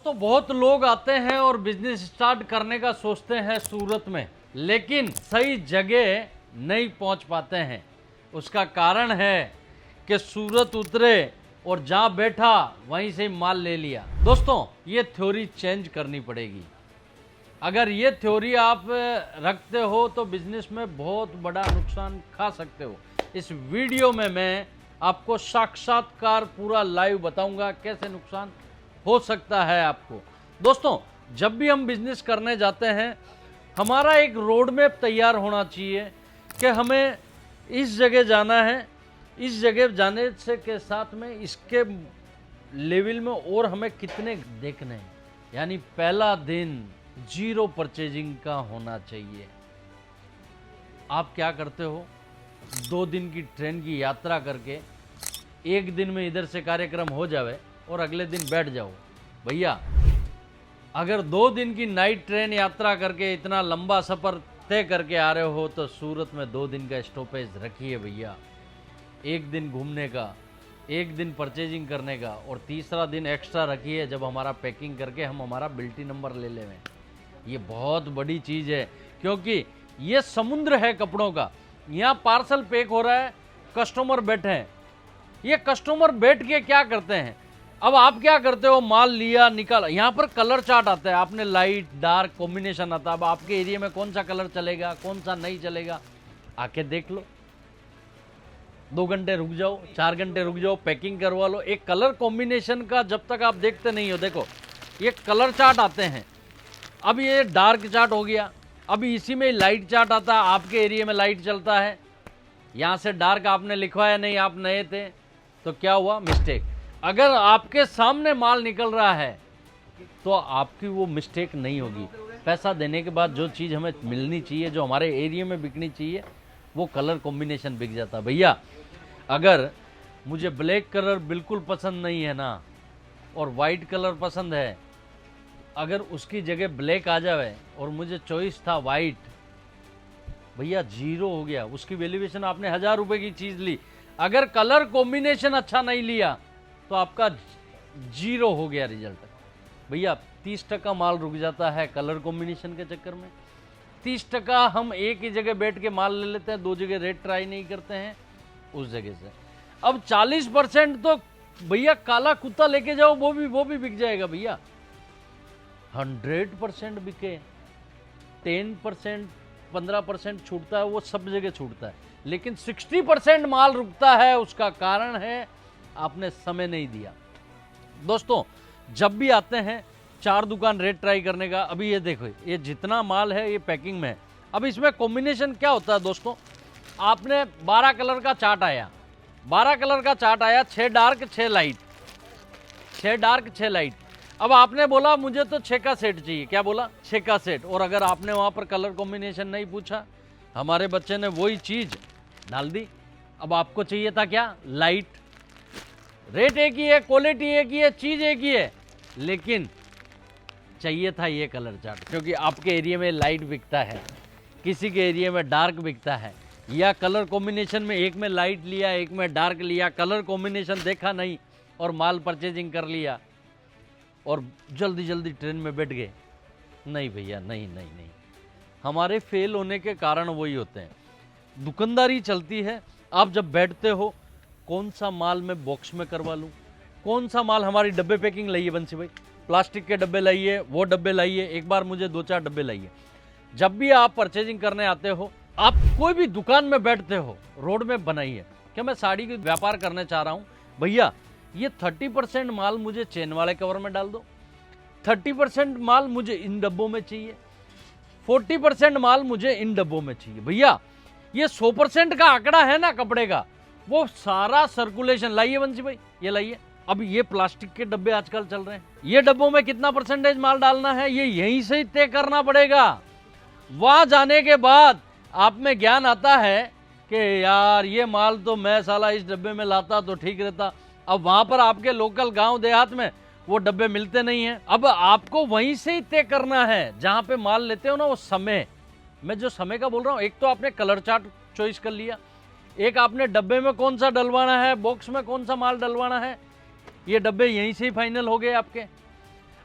दोस्तों बहुत लोग आते हैं और बिजनेस स्टार्ट करने का सोचते हैं सूरत में, लेकिन सही जगह नहीं पहुंच पाते हैं। उसका कारण है कि सूरत उतरे और जहां बैठा वहीं से माल ले लिया। दोस्तों ये थ्योरी चेंज करनी पड़ेगी। अगर ये थ्योरी आप रखते हो तो बिजनेस में बहुत बड़ा नुकसान खा सकते हो। इस वीडियो में मैं आपको साक्षात्कार पूरा लाइव बताऊंगा कैसे नुकसान हो सकता है आपको। दोस्तों जब भी हम बिजनेस करने जाते हैं हमारा एक रोड मैप तैयार होना चाहिए कि हमें इस जगह जाना है, इस जगह जाने से के साथ में इसके लेवल में और हमें कितने देखने हैं। यानी पहला दिन जीरो परचेजिंग का होना चाहिए। आप क्या करते हो, 2 दिन की ट्रेन की यात्रा करके एक दिन में इधर से कार्यक्रम हो जावे और अगले दिन बैठ जाओ। भैया अगर 2 दिन की नाइट ट्रेन यात्रा करके इतना लंबा सफ़र तय करके आ रहे हो तो सूरत में 2 दिन का स्टॉपेज रखिए भैया। 1 दिन घूमने का, 1 दिन परचेजिंग करने का और तीसरा दिन एक्स्ट्रा रखिए जब हमारा पैकिंग करके हम हमारा बिल्टी नंबर ले लें। ये बहुत बड़ी चीज़ है क्योंकि ये समुद्र है कपड़ों का। यहाँ पार्सल पैक हो रहा है, कस्टमर बैठे हैं। ये कस्टमर बैठ के क्या करते हैं, अब आप क्या करते हो, माल लिया निकाला। यहाँ पर कलर चार्ट आता है, आपने लाइट डार्क कॉम्बिनेशन आता है। अब आपके एरिया में कौन सा कलर चलेगा कौन सा नहीं चलेगा आके देख लो। 2 घंटे रुक जाओ, 4 घंटे रुक जाओ, पैकिंग करवा लो। एक कलर कॉम्बिनेशन का जब तक आप देखते नहीं हो, देखो ये कलर चार्ट आते हैं। अब ये डार्क चार्ट हो गया, अभी इसी में लाइट चार्ट आता है। आपके एरिया में लाइट चलता है, यहाँ से डार्क आपने लिखवाया नहीं, आप नए थे तो क्या हुआ, मिस्टेक। अगर आपके सामने माल निकल रहा है तो आपकी वो मिस्टेक नहीं होगी। पैसा देने के बाद जो चीज़ हमें मिलनी चाहिए, जो हमारे एरिया में बिकनी चाहिए, वो कलर कॉम्बिनेशन बिक जाता है। भैया अगर मुझे ब्लैक कलर बिल्कुल पसंद नहीं है ना और वाइट कलर पसंद है, अगर उसकी जगह ब्लैक आ जाए और मुझे चॉइस था वाइट, भैया जीरो हो गया। उसकी वैल्यूएशन आपने 1000 रुपये की चीज़ ली, अगर कलर कॉम्बिनेशन अच्छा नहीं लिया तो आपका जीरो हो गया रिजल्ट। भैया 30% माल रुक जाता है कलर कॉम्बिनेशन के चक्कर में। 30% हम एक ही जगह बैठ के माल ले लेते हैं, 2 जगह रेट ट्राई नहीं करते हैं उस जगह से। अब 40% तो भैया काला कुत्ता लेके जाओ, वो भी बिक जाएगा भैया। 100% बिके, 10% 15% छूटता है, वो सब जगह छूटता है, लेकिन 60% माल रुकता है। उसका कारण है आपने समय नहीं दिया। दोस्तों जब भी आते हैं 4 दुकान रेट ट्राई करने का। अभी ये देखो, ये जितना माल है ये पैकिंग में है। अब इसमें कॉम्बिनेशन क्या होता है दोस्तों, आपने 12 कलर का चार्ट आया, 12 कलर का चार्ट आया, 6 डार्क 6 लाइट, 6 डार्क 6 लाइट। अब आपने बोला मुझे तो 6 का सेट चाहिए, क्या बोला, 6 का सेट। और अगर आपने वहाँ पर कलर कॉम्बिनेशन नहीं पूछा, हमारे बच्चे ने वही चीज़ डाल दी। अब आपको चाहिए था क्या, लाइट। रेट एक ही है, क्वालिटी एक ही है, चीज़ एक ही है, लेकिन चाहिए था ये कलर चार्ट क्योंकि आपके एरिया में लाइट बिकता है, किसी के एरिया में डार्क बिकता है। या कलर कॉम्बिनेशन में एक में लाइट लिया एक में डार्क लिया, कलर कॉम्बिनेशन देखा नहीं और माल परचेजिंग कर लिया और जल्दी जल्दी ट्रेन में बैठ गए। नहीं भैया, नहीं नहीं नहीं, हमारे फेल होने के कारण वही होते हैं। दुकानदारी चलती है, आप जब बैठते हो कौन सा माल मैं बॉक्स में करवा लूँ, कौन सा माल, हमारी डब्बे पैकिंग लाइए बंसी भाई, प्लास्टिक के डब्बे लाइए, वो डब्बे लाइए, एक बार मुझे 2-4 डब्बे लाइए। जब भी आप परचेजिंग करने आते हो, आप कोई भी दुकान में बैठते हो, रोड में बनाइए क्या मैं साड़ी की व्यापार करने चाह रहा हूँ, भैया ये 30% माल मुझे चेन वाले कवर में डाल दो, 30% माल मुझे इन डब्बों में चाहिए, 40% माल मुझे इन डब्बों में चाहिए। भैया ये 100% का आंकड़ा है ना कपड़े का, वो सारा सर्कुलेशन लाइए बंसी भाई, ये लाइए। अब ये प्लास्टिक के डब्बे आजकल चल रहे हैं, ये डब्बों में कितना परसेंटेज माल डालना है ये यहीं से ही तय करना पड़ेगा। वहां जाने के बाद आप में ज्ञान आता है कि यार ये माल तो मैं साला इस डब्बे में लाता तो ठीक रहता। अब वहां पर आपके लोकल गांव देहात में वो डब्बे मिलते नहीं हैं। अब आपको वहीं से ही तय करना है जहां पे माल लेते हो ना, वो समय। मैं जो समय का बोल रहा हूँ, एक तो आपने कलर चार्ट चॉइस कर लिया, एक आपने डब्बे में कौन सा डलवाना है, बॉक्स में कौन सा माल डलवाना है, ये डब्बे यहीं से ही फाइनल हो गए आपके।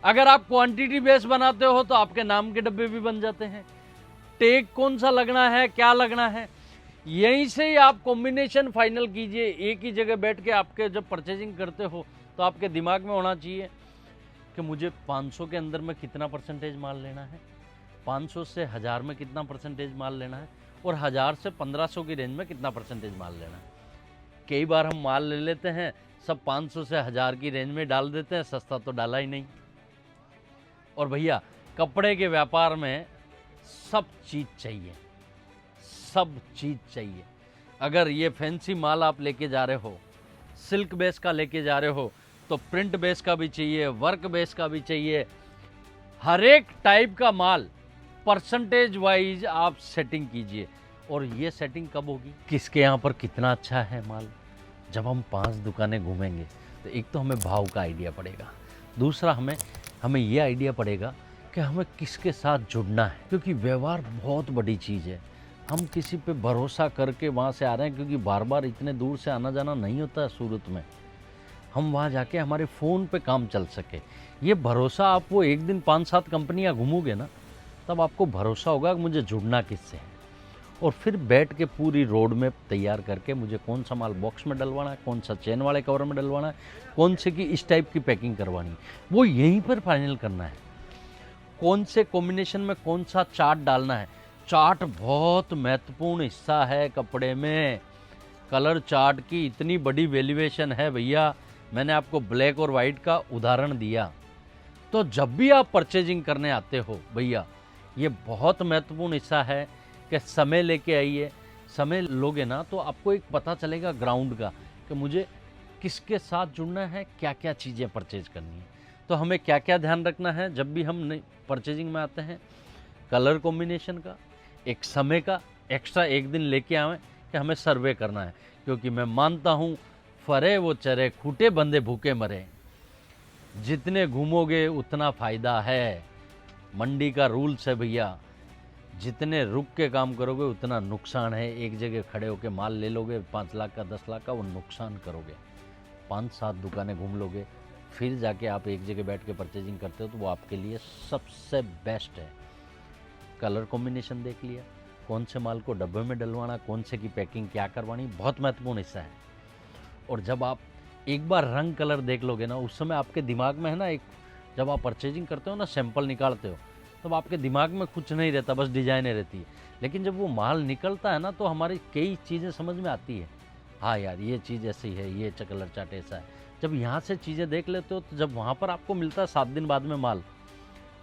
अगर आप क्वांटिटी बेस बनाते हो तो आपके नाम के डब्बे भी बन जाते हैं। टेक कौन सा लगना है, क्या लगना है, यहीं से ही आप कॉम्बिनेशन फाइनल कीजिए। एक ही जगह बैठ के आपके जब परचेजिंग करते हो तो आपके दिमाग में होना चाहिए कि मुझे 500 के अंदर में कितना परसेंटेज माल लेना है, 500 से 1000 में कितना परसेंटेज माल लेना है, और 1000 से 1500 की रेंज में कितना परसेंटेज माल लेना है। कई बार हम माल ले लेते हैं, सब 500 से 1000 की रेंज में डाल देते हैं, सस्ता तो डाला ही नहीं। और भैया कपड़े के व्यापार में सब चीज़ चाहिए, सब चीज़ चाहिए। अगर ये फैंसी माल आप लेके जा रहे हो, सिल्क बेस का लेके जा रहे हो, तो प्रिंट बेस का भी चाहिए, वर्क बेस का भी चाहिए। हर एक टाइप का माल परसेंटेज वाइज आप सेटिंग कीजिए। और ये सेटिंग कब होगी, किसके यहाँ पर कितना अच्छा है माल, जब हम 5 दुकानें घूमेंगे तो एक तो हमें भाव का आइडिया पड़ेगा, दूसरा हमें ये आइडिया पड़ेगा कि हमें किसके साथ जुड़ना है, क्योंकि व्यवहार बहुत बड़ी चीज़ है। हम किसी पे भरोसा करके वहाँ से आ रहे हैं, क्योंकि बार बार इतने दूर से आना जाना नहीं होता है सूरत में। हम वहाँ जाके हमारे फ़ोन पे काम चल सके, ये भरोसा आप वो एक दिन 5-7 कंपनियाँ घूमोगे ना, तब आपको भरोसा होगा कि मुझे जुड़ना किससे है। और फिर बैठ के पूरी रोड मैप तैयार करके मुझे कौन सा माल बॉक्स में डलवाना है, कौन सा चेन वाले कवर में डलवाना है, कौन से की इस टाइप की पैकिंग करवानी है, वो यहीं पर फाइनल करना है। कौन से कॉम्बिनेशन में कौन सा चार्ट डालना है। चार्ट बहुत महत्वपूर्ण हिस्सा है कपड़े में। कलर चार्ट की इतनी बड़ी वैल्यूएशन है भैया, मैंने आपको ब्लैक और वाइट का उदाहरण दिया। तो जब भी आप परचेजिंग करने आते हो भैया, ये बहुत महत्वपूर्ण हिस्सा है कि समय लेके आइए। समय लोगे ना तो आपको एक पता चलेगा ग्राउंड का कि मुझे किसके साथ जुड़ना है, क्या क्या चीज़ें परचेज करनी है। तो हमें क्या क्या ध्यान रखना है जब भी हम परचेजिंग में आते हैं, कलर कॉम्बिनेशन का, एक समय का एक्स्ट्रा एक दिन लेके आवें कि हमें सर्वे करना है। क्योंकि मैं मानता हूँ फरे वो चरे, खूटे बंदे भूखे मरे। जितने घूमोगे उतना फ़ायदा है। मंडी का रूल्स है भैया, जितने रुक के काम करोगे उतना नुकसान है। एक जगह खड़े होके माल ले लोगे 5 लाख का 10 लाख का, वो नुकसान करोगे। 5-7 दुकानें घूम लोगे, फिर जाके आप एक जगह बैठ के परचेजिंग करते हो तो वो आपके लिए सबसे बेस्ट है। कलर कॉम्बिनेशन देख लिया, कौन से माल को डब्बे में डलवाना, कौन से की पैकिंग क्या करवानी, बहुत महत्वपूर्ण हिस्सा है। और जब आप एक बार रंग कलर देख लोगे ना, उस समय आपके दिमाग में है ना, एक जब आप परचेजिंग करते हो ना, सैंपल निकालते हो, तब आपके दिमाग में कुछ नहीं रहता, बस डिजाइनें रहती है। लेकिन जब वो माल निकलता है ना, तो हमारी कई चीज़ें समझ में आती है। हाँ यार, ये चीज़ ऐसी है, ये कलर चार्ट ऐसा है। जब यहाँ से चीज़ें देख लेते हो, तो जब वहाँ पर आपको मिलता है 7 दिन बाद में माल,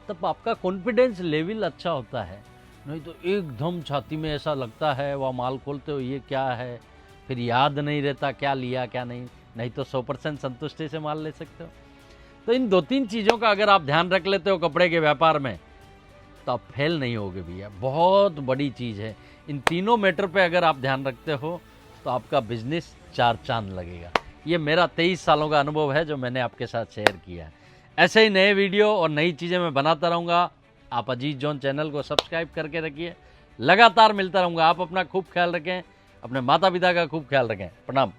तब आपका कॉन्फिडेंस लेवल अच्छा होता है। नहीं तो एकदम छाती में ऐसा लगता है, वह माल खोलते हो ये क्या है, फिर याद नहीं रहता क्या लिया क्या नहीं तो 100% संतुष्टि से माल ले सकते हो। तो इन 2-3 चीज़ों का अगर आप ध्यान रख लेते हो कपड़े के व्यापार में, तो आप फेल नहीं होगे भैया। बहुत बड़ी चीज़ है। इन तीनों मैटर पे अगर आप ध्यान रखते हो तो आपका बिजनेस 4 चांद लगेगा। ये मेरा 23 सालों का अनुभव है जो मैंने आपके साथ शेयर किया है। ऐसे ही नए वीडियो और नई चीज़ें मैं बनाता रहूँगा। आप अजीत जॉन चैनल को सब्सक्राइब करके रखिए, लगातार मिलता रहूँगा। आप अपना खूब ख्याल रखें, अपने माता पिता का खूब ख्याल रखें। प्रणाम।